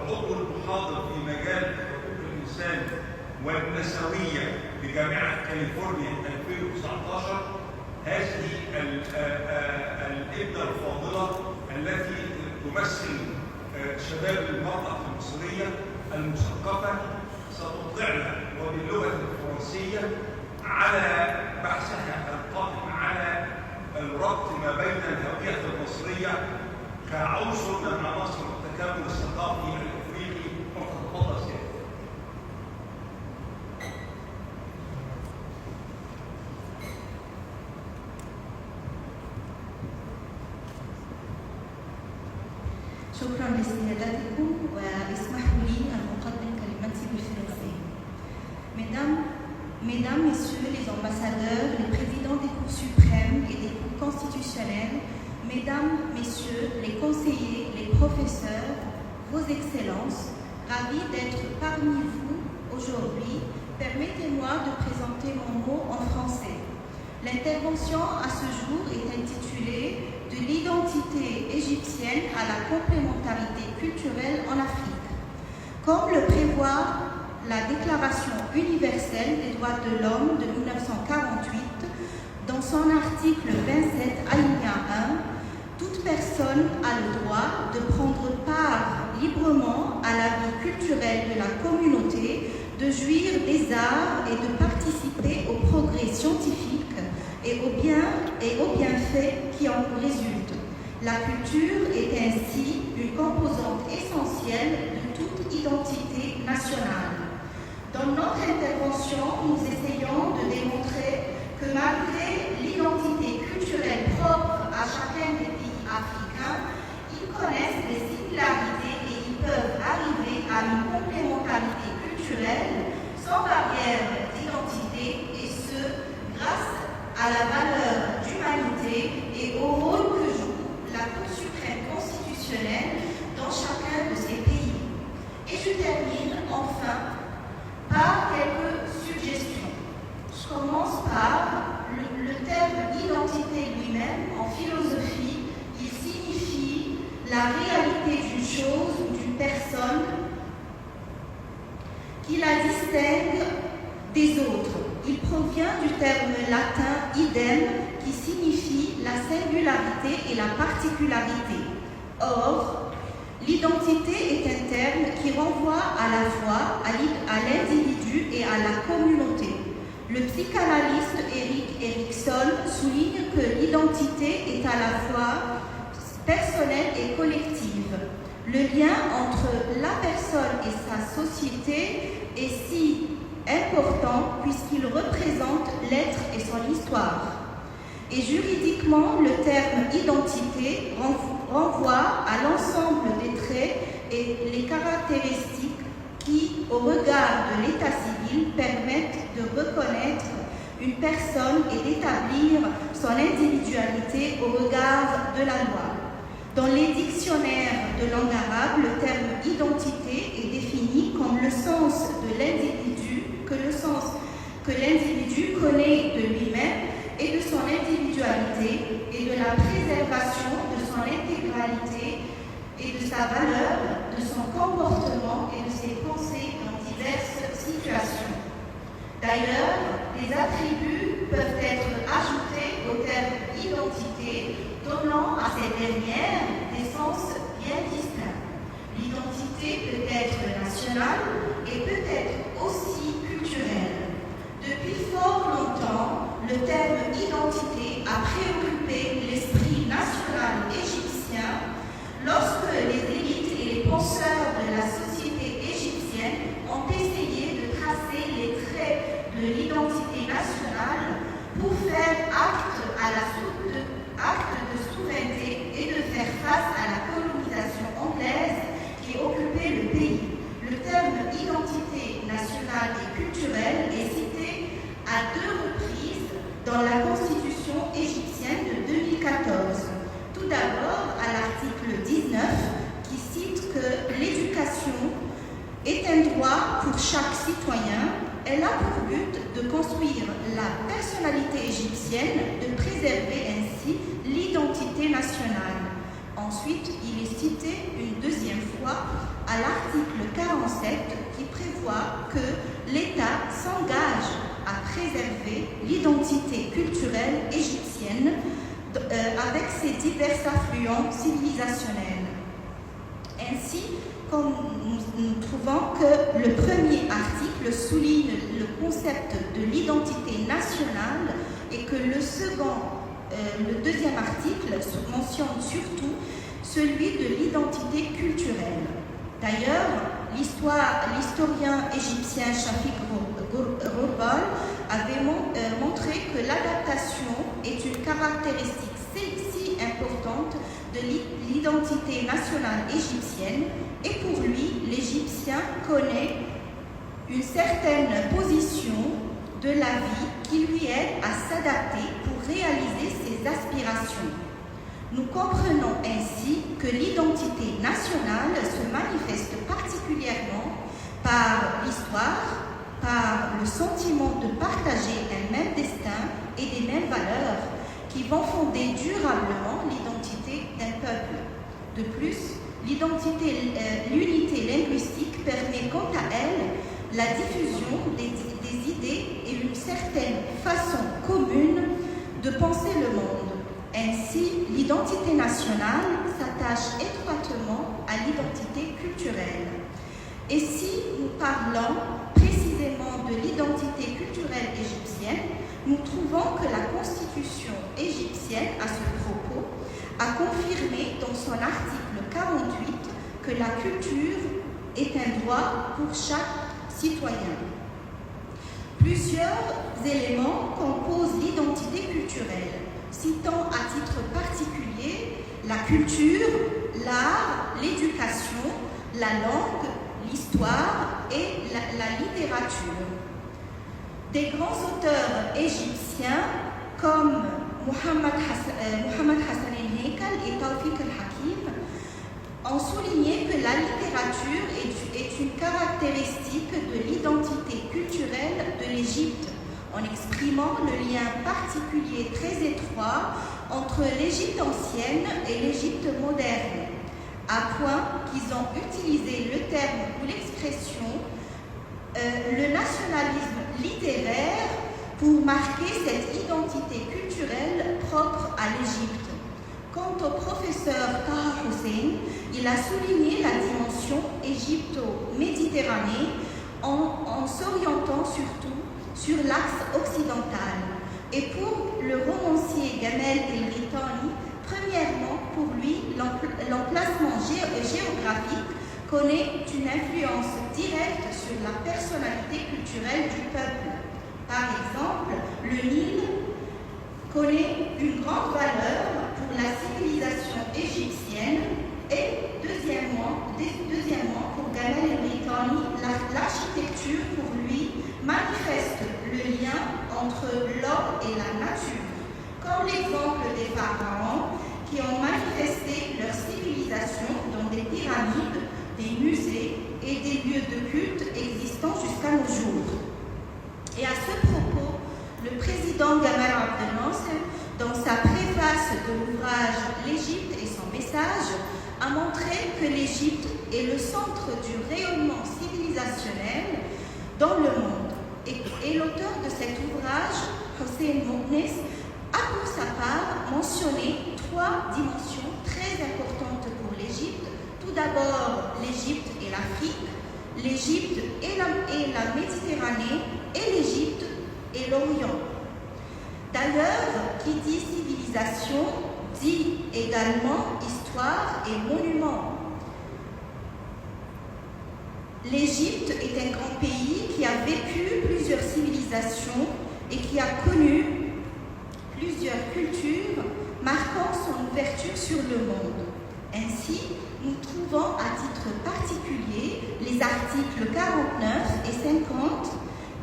وعضو المحاضر في مجال حقوق الإنسان والنسوية بجامعة كاليفورنيا 2019. هذه الابنة الفاضلة التي تمثل شباب المرأة المصرية المثقفة ستطلعنا وباللغة الفرنسية على بحثها القائم على الربط ما بين الهوية المصرية كعنصر من عناصر التكامل الثقافي الافريقي. تفضل سيدي. شكرا لسيادتكم واسمحوا لي أن أقدم كلمتي بالفرنسية. Mesdames, Messieurs les ambassadeurs, les présidents des cours suprêmes et des cours constitutionnels, Mesdames, Messieurs les conseillers, les professeurs, Vos Excellences, ravis d'être parmi vous aujourd'hui, permettez-moi de présenter mon mot en français. L'intervention à ce jour est intitulée « De l'identité égyptienne à la complémentarité culturelle en Afrique ». Comme le prévoit la Déclaration universelle des droits de l'homme de 1948, dans son article 27, alinéa 1, toute personne a le droit de prendre part librement à la vie culturelle de la communauté, de jouir des arts et de participer au progrès scientifique et aux bienfaits qui en résultent. La culture est ainsi une composante essentielle de toute identité nationale. Dans notre intervention, nous essayons de démontrer que malgré l'identité culturelle propre à chacun des pays africains, ils connaissent des similarités et ils peuvent arriver à une complémentarité culturelle sans barrière d'identité, et ce, grâce à la valeur d'humanité et au rôle que joue la Cour suprême constitutionnelle dans chacun de ces pays. Et je termine enfin par quelques suggestions. Je commence par le terme identité lui-même. En philosophie, il signifie la réalité d'une chose ou d'une personne qui la distingue des autres. Il provient du terme latin idem qui signifie la singularité et la particularité. Or, l'identité est un terme qui renvoie à la fois à l'individu et à la communauté. Le psychanalyste Erik Erikson souligne que l'identité est à la fois personnelle et collective. Le lien entre la personne et sa société est si important puisqu'il représente l'être et son histoire. Et juridiquement, le terme identité renvoie à l'ensemble des traits et les caractéristiques qui, au regard de l'état civil, permettent de reconnaître une personne et d'établir son individualité au regard de la loi. Dans les dictionnaires de langue arabe, le terme identité est défini comme le sens de l'individu, que l'individu connaît de lui-même et de son individualité et de la préservation de son intégralité et de sa valeur, de son comportement et de ses pensées dans diverses situations. D'ailleurs, les attributs peuvent être ajoutés au terme identité, donnant à cette dernière des sens bien distincts. L'identité peut être nationale et peut être aussi culturelle. Depuis fort longtemps, le terme identité a préoccupé l'esprit national égyptien lorsque les élites et les penseurs de la société égyptienne ont essayé de tracer les traits de l'identité nationale pour faire acte de souveraineté et de faire face à la colonisation anglaise qui occupait le pays. Le terme identité nationale et culturelle est cité à 2 reprises dans la Constitution égyptienne de 2014. Tout d'abord à l'article 19 qui cite que l'éducation est un droit pour chaque citoyen. Elle a pour but de construire la personnalité égyptienne, de préserver ainsi l'identité nationale. Ensuite, il est cité une deuxième fois à l'article 47 qui prévoit que l'État s'engage à préserver l'identité culturelle égyptienne avec ses divers affluents civilisationnels. Ainsi, comme nous trouvons que le premier article souligne le concept de l'identité nationale et que le deuxième article mentionne surtout celui de l'identité culturelle. D'ailleurs, l'historien égyptien Shafik Ghourbal avait montré que l'adaptation est une caractéristique si importante de l'identité nationale égyptienne, et pour lui, l'Égyptien connaît une certaine position de la vie qui lui aide à s'adapter pour réaliser ses aspirations. Nous comprenons ainsi que l'identité nationale se manifeste particulièrement par l'histoire, par le sentiment de partager un même destin et des mêmes valeurs qui vont fonder durablement l'identité d'un peuple. De plus, l'unité linguistique permet quant à elle la diffusion des idées et une certaine façon commune de penser le monde. Ainsi, l'identité nationale s'attache étroitement à l'identité culturelle. Et si nous parlons précisément de l'identité culturelle égyptienne, nous trouvons que la constitution égyptienne, à ce propos, a confirmé dans son article 48 que la culture est un droit pour chaque citoyen. Plusieurs éléments composent l'identité culturelle, citant à titre particulier la culture, l'art, l'éducation, la langue, l'histoire et la littérature. Des grands auteurs égyptiens comme Mohamed Hassan el-Heikal et Tawfiq el-Hakim ont souligné que la littérature est une caractéristique de l'identité culturelle de l'Égypte, en exprimant le lien particulier très étroit entre l'Égypte ancienne et l'Égypte moderne, à point qu'ils ont utilisé le terme ou l'expression le nationalisme littéraire pour marquer cette identité culturelle propre à l'Égypte. Quant au professeur Taha Hussein, il a souligné la dimension égypto-méditerranée en s'orientant surtout sur l'axe occidental. Et pour le romancier Gamel el-Ritani, premièrement, pour lui, l'emplacement géographique connaît une influence directe sur la personnalité culturelle du peuple. Par exemple, le Nil connaît une grande valeur pour la civilisation égyptienne et, deuxièmement pour Gamel el-Ritani, l'architecture pour lui manifeste le lien entre l'homme et la nature, comme l'exemple des pharaons qui ont manifesté leur civilisation dans des pyramides, des musées et des lieux de culte existants jusqu'à nos jours. Et à ce propos, le président Gamal Abdel Nasser, dans sa préface de l'ouvrage L'Égypte et son message, a montré que l'Égypte est le centre du rayonnement civilisationnel dans le monde. Et l'auteur de cet ouvrage, Hossein Mouknes, a pour sa part mentionné 3 dimensions très importantes pour l'Égypte. Tout d'abord, l'Égypte et l'Afrique, l'Égypte et la Méditerranée, et l'Égypte et l'Orient. D'ailleurs, qui dit civilisation dit également histoire et monument. L'Égypte est un grand pays qui a vécu plusieurs civilisations et qui a connu plusieurs cultures, marquant son ouverture sur le monde. Ainsi, nous trouvons à titre particulier les articles 49 et 50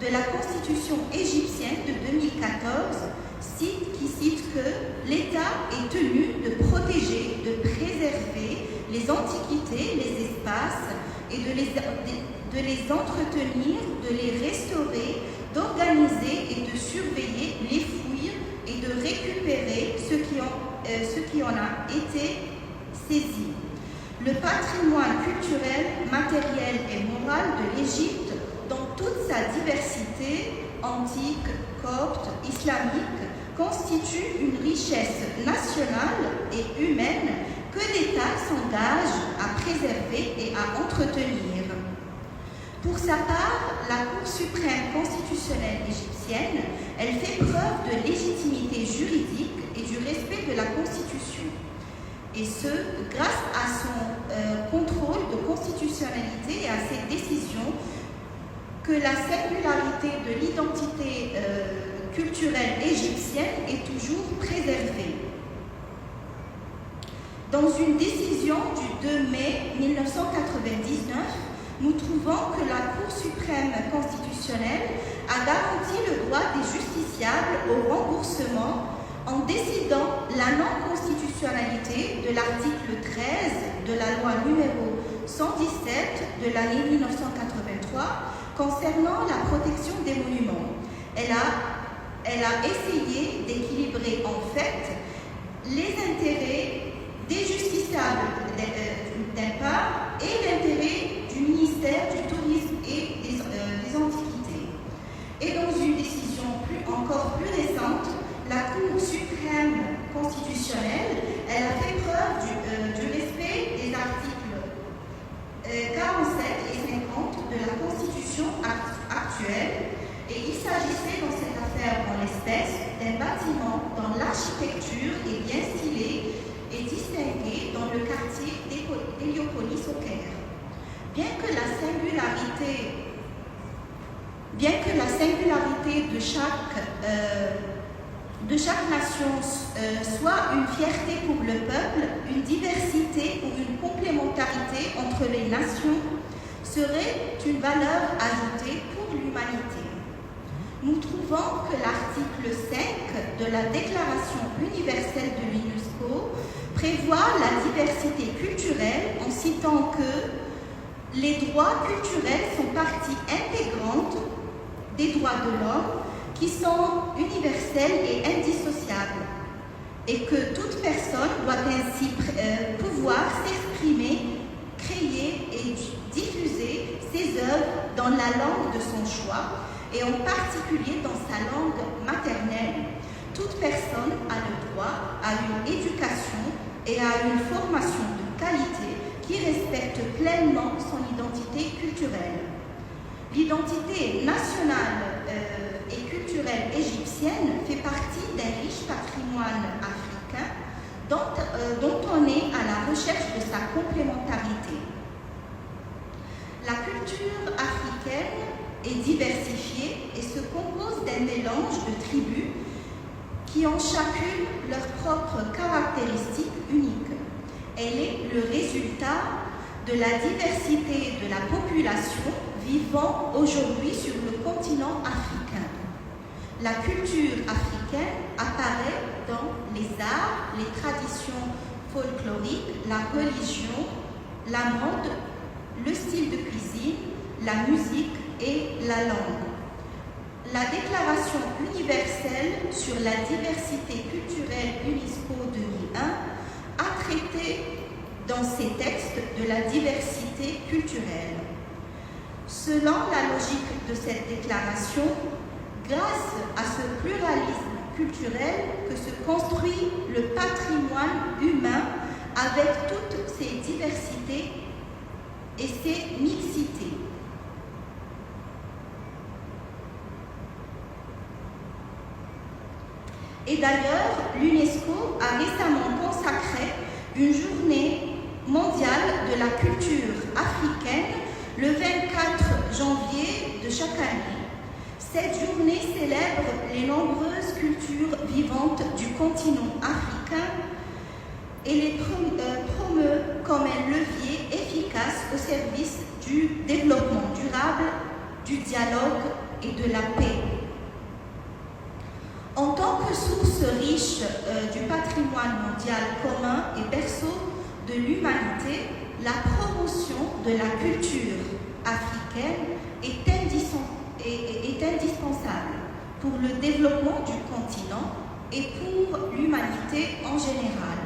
de la Constitution égyptienne de 2014 qui cite que l'État est tenu de protéger, de préserver les antiquités, les espaces et de les entretenir, de les restaurer, d'organiser et de surveiller les fouilles et de récupérer ce qui en a été saisi. le patrimoine culturel, matériel et moral de l'Égypte dans toute sa diversité antique, copte, islamique, constitue une richesse nationale et humaine que l'État s'engage à préserver et à entretenir. Pour sa part, la Cour suprême constitutionnelle égyptienne, elle fait preuve de légitimité juridique et du respect de la Constitution. Et ce, grâce à son contrôle de constitutionnalité et à ses décisions, que la singularité de l'identité culturelle égyptienne est toujours préservée. Dans une décision du 2 mai 1999, nous trouvons que la Cour suprême constitutionnelle a garanti le droit des justiciables au remboursement en décidant la non-constitutionnalité de l'article 13 de la loi numéro 117 de l'année 1983 concernant la protection des monuments. Elle a essayé d'équilibrer en fait les intérêts des justiciables d'un part et l'intérêt du ministère du Tourisme et des Antiquités. Et dans une décision encore plus récente, la Cour suprême constitutionnelle, elle a fait preuve du respect des articles 47 et 50 de la Constitution actuelle, et il s'agissait dans cette affaire en l'espèce d'un bâtiment dont l'architecture est bien stylée et distinguée dans le quartier d'Héliopolis au Caire. Bien que la singularité de chaque nation soit une fierté pour le peuple, une diversité ou une complémentarité entre les nations serait une valeur ajoutée pour l'humanité. Nous trouvons que l'article 5 de la Déclaration universelle de l'UNESCO prévoit la diversité culturelle en citant que les droits culturels sont partie intégrante des droits de l'homme qui sont universels et indissociables, et que toute personne doit ainsi pouvoir s'exprimer, créer et diffuser ses œuvres dans la langue de son choix, et en particulier dans sa langue maternelle. Toute personne a le droit à une éducation et à une formation de qualité qui respecte pleinement son identité culturelle. L'identité nationale et culturelle égyptienne fait partie d'un riche patrimoine africain dont on est à la recherche de sa complémentarité. La culture africaine est diversifiée et se compose d'un mélange de tribus qui ont chacune leurs propres caractéristiques uniques. Elle est le résultat de la diversité de la population vivant aujourd'hui sur le continent africain. La culture africaine apparaît dans les arts, les traditions folkloriques, la religion, la mode, le style de cuisine, la musique et la langue. La Déclaration universelle sur la diversité culturelle UNESCO 2001 a traité dans ses textes de la diversité culturelle. Selon la logique de cette déclaration, grâce à ce pluralisme culturel que se construit le patrimoine humain avec toutes ses diversités et ses mixités. Et d'ailleurs, l'UNESCO a récemment consacré une journée mondiale de la culture africaine le 24 janvier de chaque année. Cette journée célèbre les nombreuses cultures vivantes du continent africain et les promeut comme un levier efficace au service du développement durable, du dialogue et de la paix. En tant que source riche du patrimoine mondial commun et berceau de l'humanité, la promotion de la culture africaine est indispensable pour le développement du continent et pour l'humanité en général.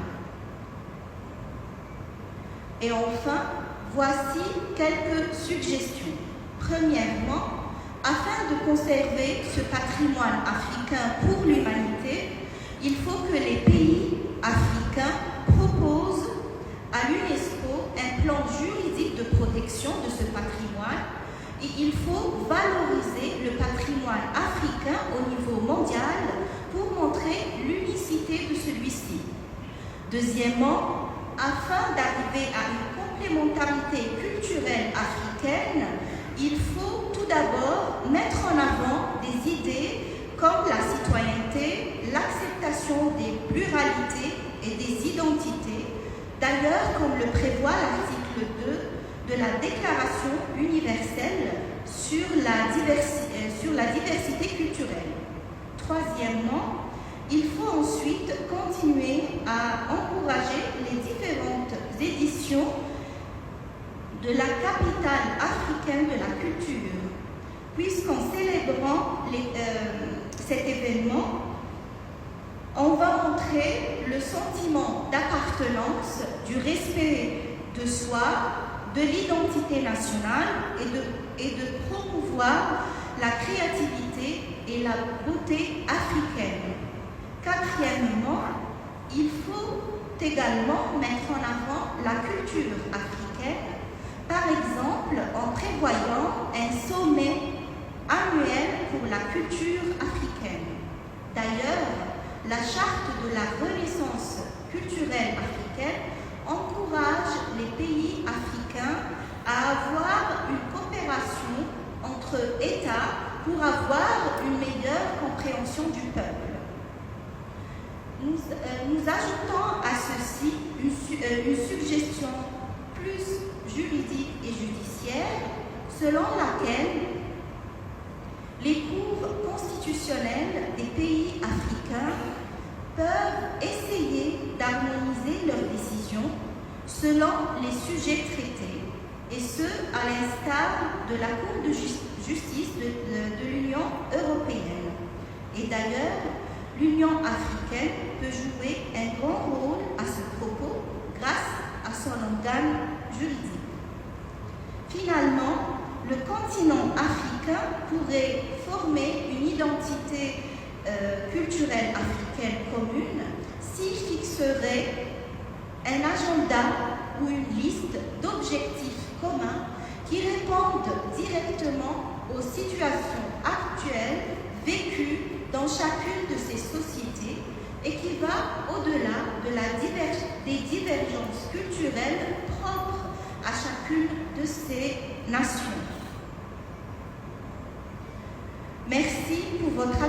Et enfin, voici quelques suggestions. Premièrement, afin de conserver ce patrimoine africain pour l'humanité, il faut que les pays africains proposent à l'UNESCO un plan juridique de protection de ce patrimoine et il faut valoriser le patrimoine africain au niveau mondial pour montrer l'unicité de celui-ci. Deuxièmement, afin d'arriver à une complémentarité culturelle africaine, il faut tout d'abord mettre en avant des idées comme la citoyenneté, l'acceptation des pluralités et des identités, d'ailleurs comme le prévoit l'article 2 de la Déclaration universelle sur la diversité culturelle. Troisièmement, il faut ensuite continuer à encourager les différentes éditions de la capitale africaine de la culture, puisqu'en célébrant cet événement, on va montrer le sentiment d'appartenance, du respect de soi, de l'identité nationale et de promouvoir la créativité et la beauté africaine. Quatrièmement, il faut également mettre en avant la culture africaine, par exemple en prévoyant un sommet annuel pour la culture africaine. D'ailleurs, la charte de la renaissance culturelle africaine encourage les pays africains à avoir une coopération entre États pour avoir une meilleure compréhension du peuple. Nous ajoutons à ceci une suggestion plus juridique et judiciaire selon laquelle les cours constitutionnels des pays africains peuvent essayer d'harmoniser leurs décisions selon les sujets traités, et ce, à l'instar de la Cour de justice de l'Union européenne. Et d'ailleurs, l'Union africaine peut jouer un grand rôle à ce propos grâce à son organe juridique. Finalement, le continent africain pourrait former une identité culturelle africaine commune s'il fixerait un agenda ou une liste d'objectifs communs qui répondent directement aux situations actuelles vécues dans chacune de ces sociétés et qui va au-delà des divergences culturelles propres à chacune de ces nations. Merci pour votre attention.